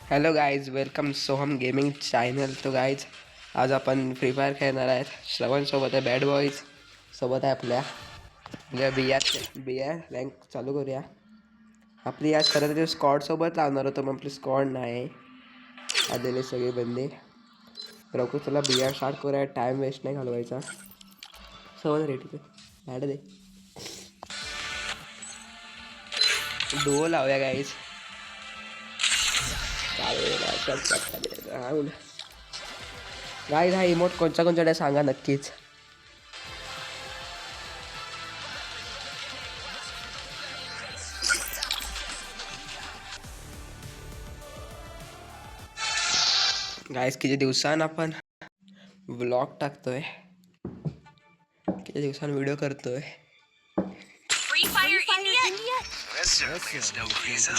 Hello guys, welcome Soham gaming channel. तो guys आज आपण फ्री फायर खेळणार आहेत. श्रवणसोबत आहे, बॅड बॉईज सोबत आहे आपल्या बिया रँक चालू करूया. आपली आज खरं तर स्क्वॉडसोबत लावणार होतो, मग आपली स्क्वॉड नाही आलेले सगळे बंदे. रघु चला बिया स्टार्ट करूया, टाईम वेस्ट नाही घालवायचा. सोबत रेडी बॅड दे डो लावूया गाईज. गाईज हा इमोट कोणच्या सांगा नक्कीच. गाईज किती दिवसांनी आपण व्लॉग टाकतोय, किती दिवसांनी व्हिडिओ करतोय. Free Fire India? This certainly is no breeze, huh?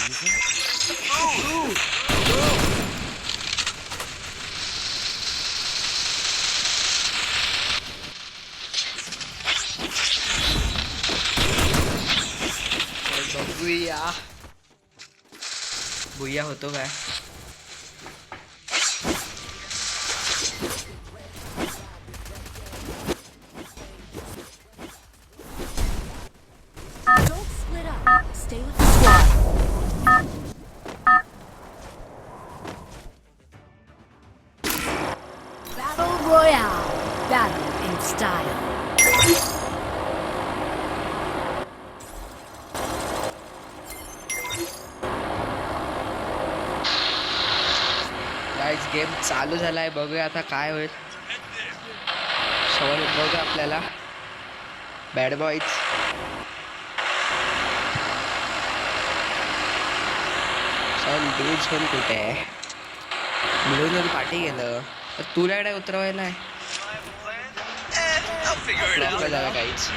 बघूया भुया होतो काय. Don't split up. Stay with the squad. Battle Royale. Battle in style. Guys game चालू झालाय, बघूया आता काय होईल. सवाल बघूया आपल्याला बॅड बॉईज. ब्लू झोन कुठे आहे? ब्लू झोन पाठी गेलं. तुझ्याकडे उतरवायला आहे. I'll figure it out. जाऊया काहीच.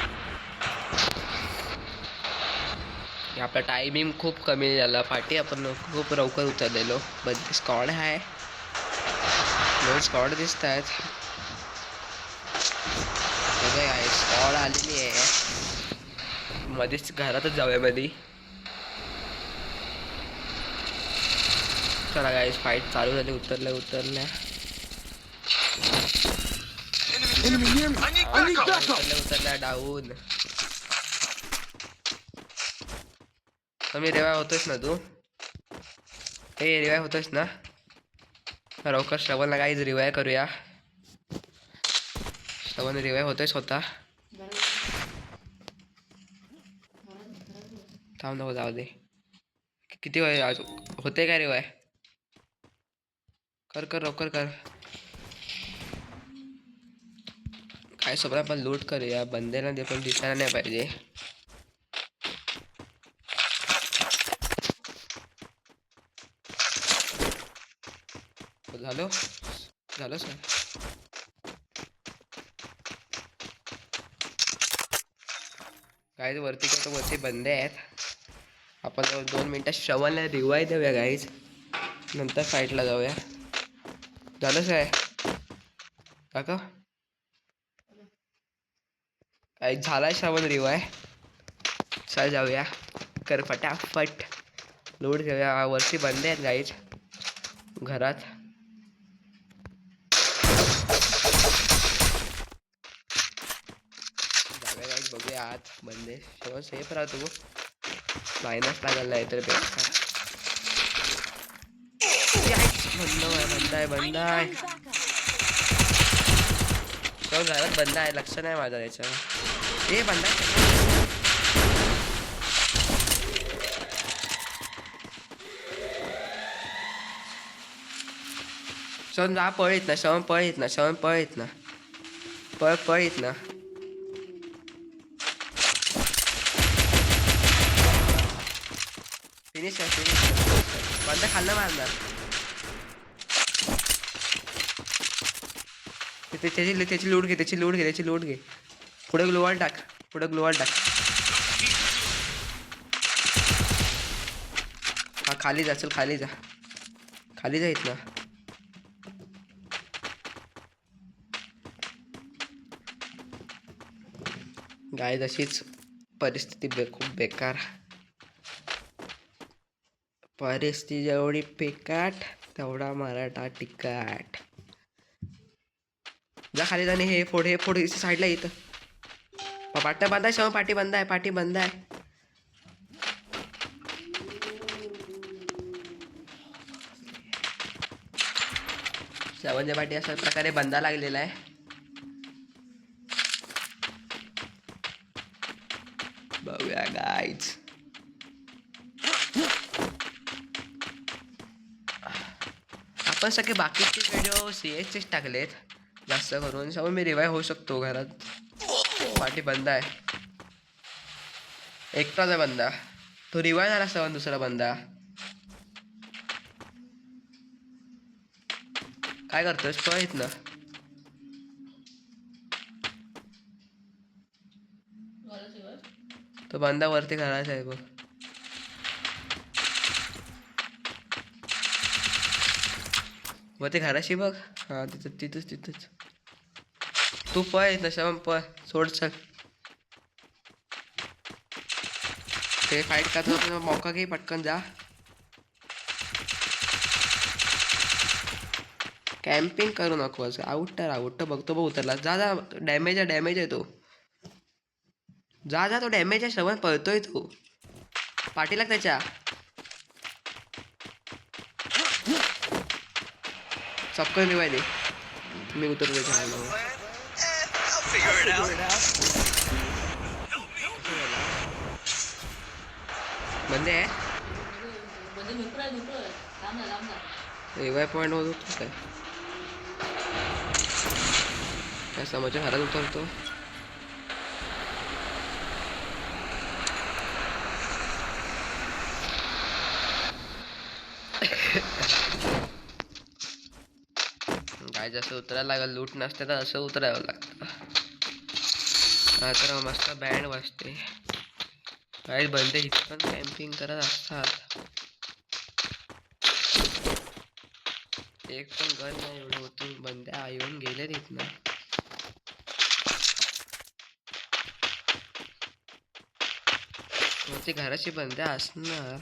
आपला टायमिंग खूप कमी झाला. पाठी आपण खूप लवकर उतरलेलो. पण स्कॉड आहे, दोन स्कॉड दिसत आहेत. स्कॉड आलेली आहे मध्येच, घरातच जाऊया मध्ये. चला गाईस, फाईट चालू झाली. उतरल्या उतरल्या डाऊन. मी रिवाय होतोस ना तू? हे रिवाय होतोस ना? लवकर श्रवणला काहीच रिवाय करूया. श्रवण रिवाय होतोय स्वतः. थांब नको जाऊ दे. किती वेळ होते काय रिवाय? कर लवकर कर. काय सोबत आपण लूट करूया. बंदेला दे पण दिसायला नाही पाहिजे. झालं सर. गाईज वरती काय, वरती बंदे आहेत. आपण 2 मिनिटात श्रवणला रिवाय देऊया गाईज, नंतर फाईटला जाऊया. झालं काय काका? काय झालाय श्रवण रिवाय. चल जाऊया, कर फटाफट लोड घेऊया. वरती बंदे आहेत गाईज घरात. जाऊया गाईज, बघूया आत बंदे. श्रवण सेफ राहतो. मायनस लागला आहे तर बेकार. बंद आहे. तो घरात बंद आहे, लक्ष नाही माझा त्याच्यावर. हे बंद आहे. श्रवण जा, पळीत ना श्रवण, पळीत ना पळीत ना. फिनिश बंद खाल्लं मारणार. त्याची लूट घे. पुढे ग्लोवाल टाक. हा खाली जा, चल खाली जा इथनं. गाय अशीच परिस्थिती खूप बेकार. परिस्थिती जेवढी पिकाट तेवढा मराठा तिकाट. जा खाली जाणे. हे फोड इथे साईडला येतं. पाट्या बंद आहे. शव पाठी बंद आहे. पाठी बंद आहे. श्रवणच्या पाठी अशा प्रकारे बंदा लागलेला आहे. बघूया गाईज. आपण सगळे बाकीचे व्हिडिओ CS टाकलेत जास्त करून. शाव मी रिवाय होऊ शकतो घरात. पाठी बंद आहे. एकटाच आहे बंदा. तो रिवाय झाला असता दुसरा बंदा. काय करतोस पळ इथनं. तो बंदा वरती घराचा आहे बघ. वरती घराशी बघ. हा तिथंच. तू पळ तशा पळ. सोड चल. ते फाईट करतो मौका घे. पटकन जा. कॅम्पिंग करू नकोस. आउट बघतो बघ उतरला. जा डॅमेज आहे तो. जा तो डॅमेज आहे. श्रवण पळतोय तो. पाठीला त्याच्या. चक्कर रिवाय दे. मी उतरतो त्याच्या. I'll figure it out. बंदे आहे. रिवाय पॉईंट वर उतरतो काय समोरच्या घरात उतरतो. काय जसं उतरायला लागलं. लूट नसते तर असं उतरावं लागतं. तर मस्त बँड वाजते. काय बंदे इथं पण कॅम्पिंग करत असतात. एक पण गन नाही एवढं होतं. बंद्या येऊन गेले तिथनं. ते घराची बंद्या असणार.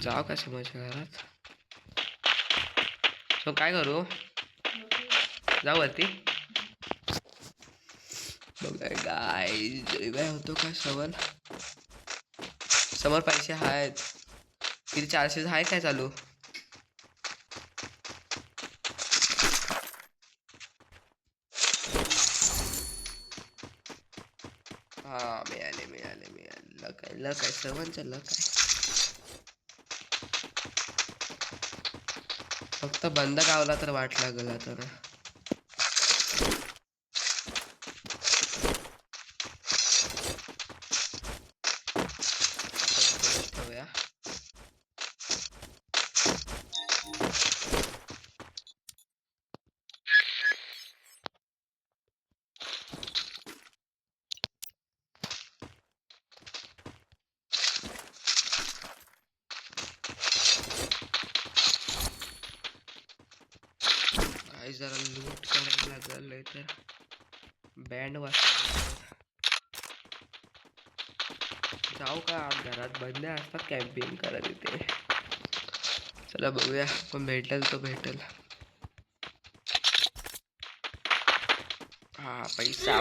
जाऊ का समोरच्या घरात. सो काय करू. जाऊ वरती. बघा गाईज रिवाय होतो का श्रवण. समोर पैसे आहेत. किती 400 आहे काय चालू. हा मिळाले. लक आहे श्रवणचं लक आहे. फक्त बंद गावला तर वाट लागला तर. ठेवूया. काही जरा लूट करायला लागलंय तर बँड वाजता. जाऊ का घरात. बंद्या असतात कॅम्पिंग करत इथे. चला बघूया कोण भेटेल तो भेटेल. हा पैसा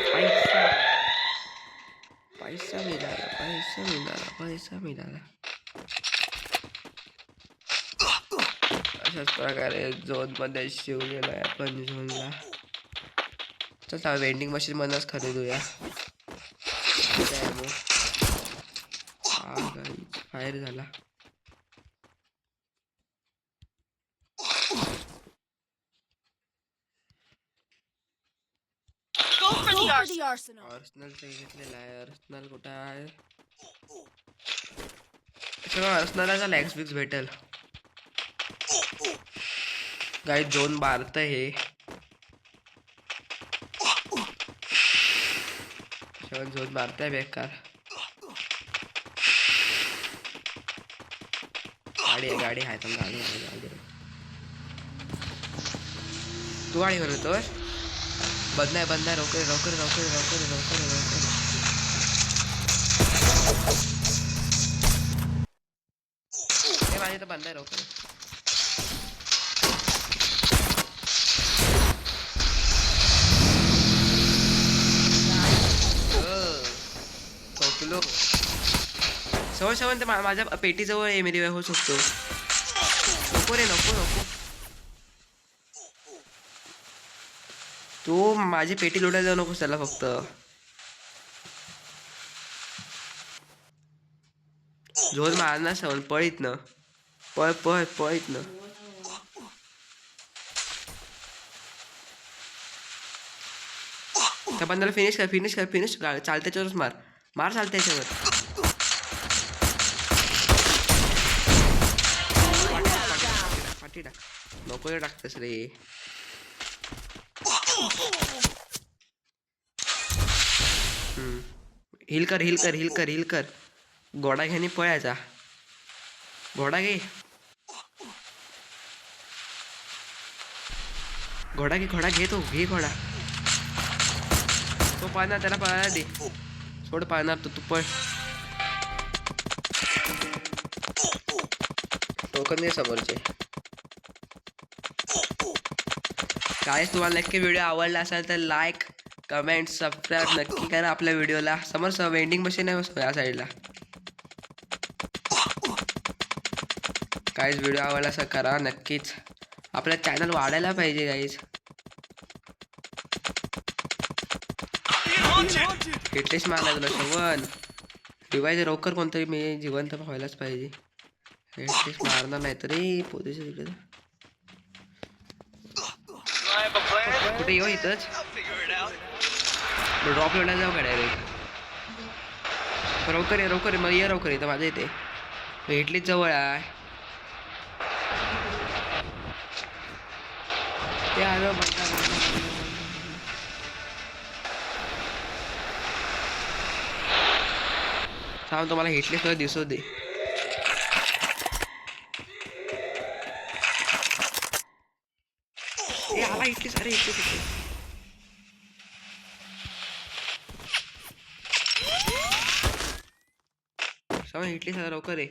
मिळाला. अशाच प्रकारे झोन मध्ये शिवलेला आहे आपण झोनला. चल वेंडिंग मशीन मधूनच खरेदूया. फायर झाला. Go for the arsenal. अर्सनलचं घेतलेलं आहे. अर्सनल कुठं आहे. अर्सनलला लॅक्स बिक्स भेटेल. गाईज झोन बारत हे. झोन मारताय बेकार. गाडी आहे पण गाडी. तू गाडी बनवतोय. बंद आहे रोकर. माझे तर बंद आहे लवकर खोकलो सवन माझ्या पेटीजवळ आहे मेरी होऊ शकतो नको रे नको नको तू माझी पेटी लुटायला जाऊ नकोस त्याला फक्त झोल मारणार सवन पळीत ना पळ पळ पळीत ना त्या बंदाला फिनिश कर चालते त्याच्यावरच मार चालते त्याच्यावर पाठी टाक नको टाकतस रे हिल कर घोडा घ्यानी पळायचा घोडा घे तो घे घोडा तो पाळणार त्याला पळायला दे सोड पाळणार तू पळ टोकन दे समोरचे काय तुम्हाला नक्की व्हिडिओ आवडला असेल तर लाईक कमेंट सबस्क्राईब नक्की करा आपल्या व्हिडिओला समोर वेंडिंग मशीन आहे या साईडला काहीच व्हिडिओ आवडला असं करा नक्कीच आपलं चॅनल वाढायला पाहिजे गाईज हिटलेस मारला तुला सवन डिवायस रोकर कोणतरी मी जिवंत व्हायलाच पाहिजे हिटलेस मारणार नाही तरी पोझिशन तिकडे कुठे येऊ इथंच ड्रॉप एवढा जाऊ का डायरेक्ट रोकर मग ये रोकर इथं माझ्या इथे हिटलीच जवळ आहे ते आलं सांग तुम्हाला हिटलेस तुला दिसू दे आला हिटलेस अरे हिटलेस सांग हिटलेस आता लवकर आहे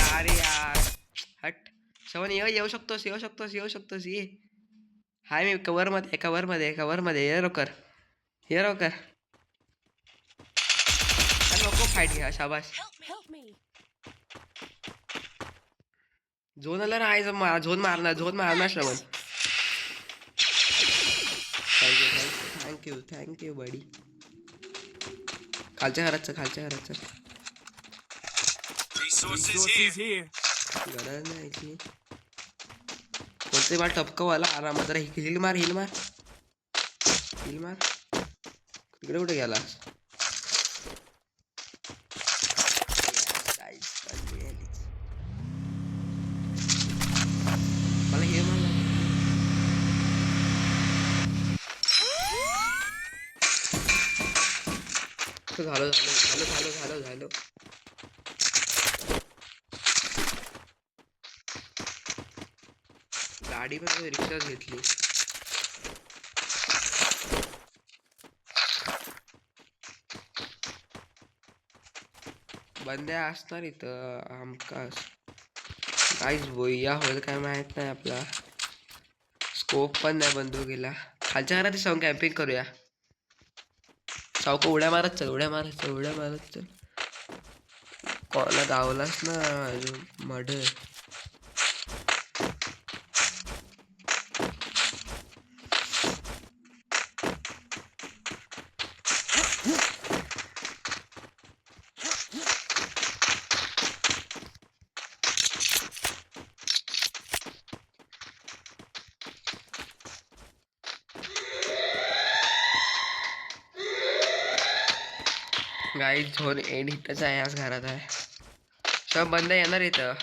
अरे यार हट सवन येऊ शकतोस ये हाय मी कवर मध्ये ये रोकर नको फाईट घ्या शाबास Help me. झोनला राहायचं झोन मारणार श्रवण थँक्यू बडी खालच्या घरात गरज नाही याची कोणते मला टपकवाला आरामात हिल मार तिकडे कुठे गेला मला हे म्हणलं झालं गाडी पण रिक्षाच घेतली बंद्या असणार इथं हमखास काहीच बोया होईल काय माहित नाही आपला स्कोप पण नाही बंदुकीला खालच्या घरात जाऊन कॅम्पिंग करूया सावका उड्या मारत चल कॉला धावलास ना अजून मढ गाईज झोन एंड इथंच आहे आज घरात आहे सब बंद येणार इथं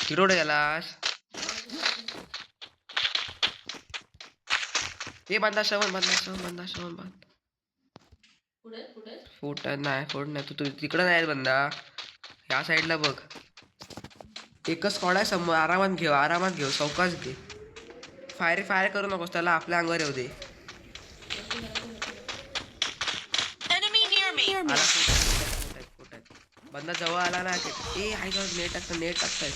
तिरोड गेलास हे बंदा श्रवण बंद फूट नाही तू तिकडं नाही बंदा ह्या साईडला बघ एकच स्कॉड आहे समोर, आरामात घेऊ सावकाश घे. फायर करू नकोस, त्याला आपल्या अंगावर येऊ दे. Enemy near me. आला कुठं आहे? बंदा जवळ आला ना. ए हाय का नेट टाकताय.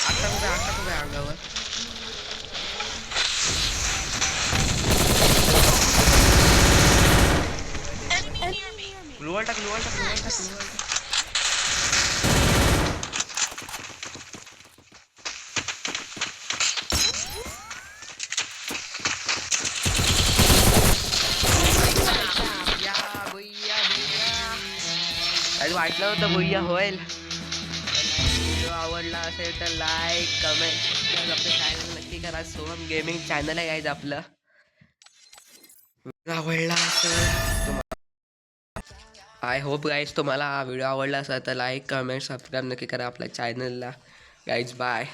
आता कुठे अंगावर. Enemy near me. ग्लोअल टाक. आणि वाटलं होतं भुय्या होईल. व्हिडिओ आवडला असेल तर लाईक कमेंट आपलं चॅनल नक्की करा. सोहम गेमिंग चॅनल आहे गाईज आपलं. आवडला असेल आय होप गाईज तुम्हाला हा व्हिडिओ आवडला असेल तर लाईक कमेंट सबस्क्राईब नक्की करा आपल्या चॅनलला गाईज. बाय.